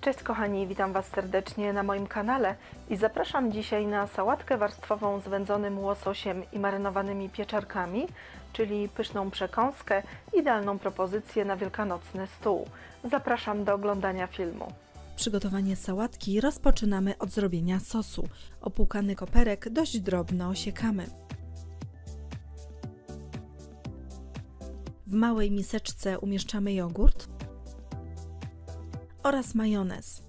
Cześć kochani, witam Was serdecznie na moim kanale i zapraszam dzisiaj na sałatkę warstwową z wędzonym łososiem i marynowanymi pieczarkami, czyli pyszną przekąskę, idealną propozycję na wielkanocny stół. Zapraszam do oglądania filmu. Przygotowanie sałatki rozpoczynamy od zrobienia sosu. Opłukany koperek dość drobno osiekamy. W małej miseczce umieszczamy jogurt oraz majonez.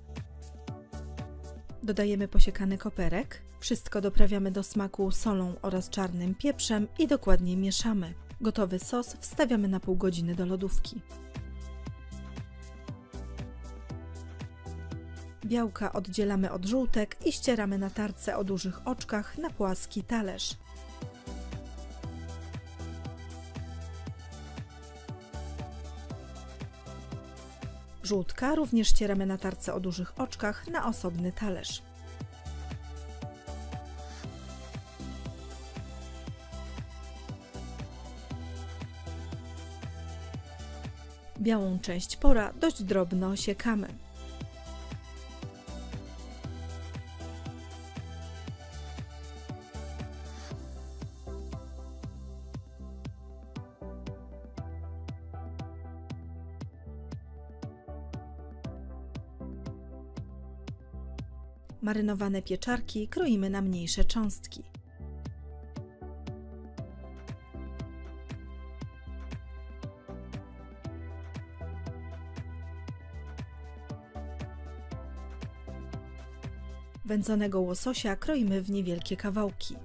Dodajemy posiekany koperek. Wszystko doprawiamy do smaku solą oraz czarnym pieprzem i dokładnie mieszamy. Gotowy sos wstawiamy na pół godziny do lodówki. Białka oddzielamy od żółtek i ścieramy na tarce o dużych oczkach na płaski talerz. Żółtka również ścieramy na tarce o dużych oczkach na osobny talerz. Białą część pora dość drobno osiekamy. Marynowane pieczarki kroimy na mniejsze cząstki. Wędzonego łososia kroimy w niewielkie kawałki.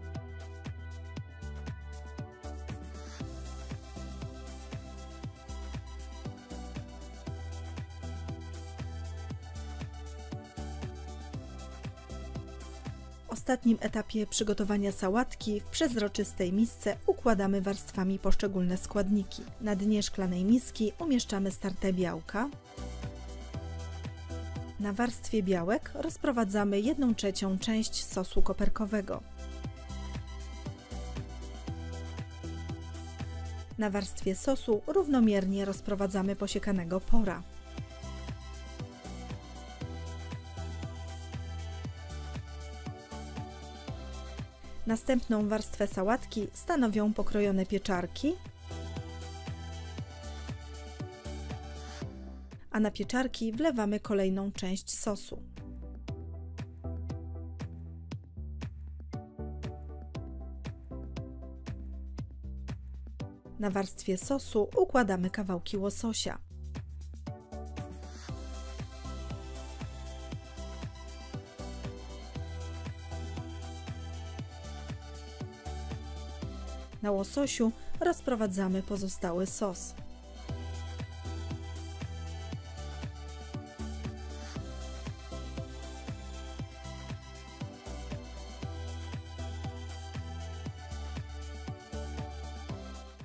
W ostatnim etapie przygotowania sałatki w przezroczystej misce układamy warstwami poszczególne składniki. Na dnie szklanej miski umieszczamy starte białka. Na warstwie białek rozprowadzamy 1/3 część sosu koperkowego. Na warstwie sosu równomiernie rozprowadzamy posiekanego pora. Następną warstwę sałatki stanowią pokrojone pieczarki, a na pieczarki wlewamy kolejną część sosu. Na warstwie sosu układamy kawałki łososia. Na łososiu rozprowadzamy pozostały sos.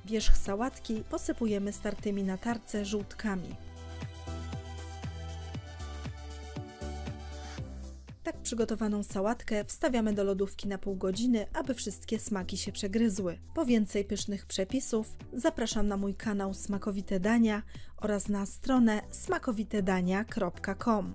Wierzch sałatki posypujemy startymi na tarce żółtkami. Tak przygotowaną sałatkę wstawiamy do lodówki na pół godziny, aby wszystkie smaki się przegryzły. Po więcej pysznych przepisów zapraszam na mój kanał Smakowite Dania oraz na stronę smakowitedania.com.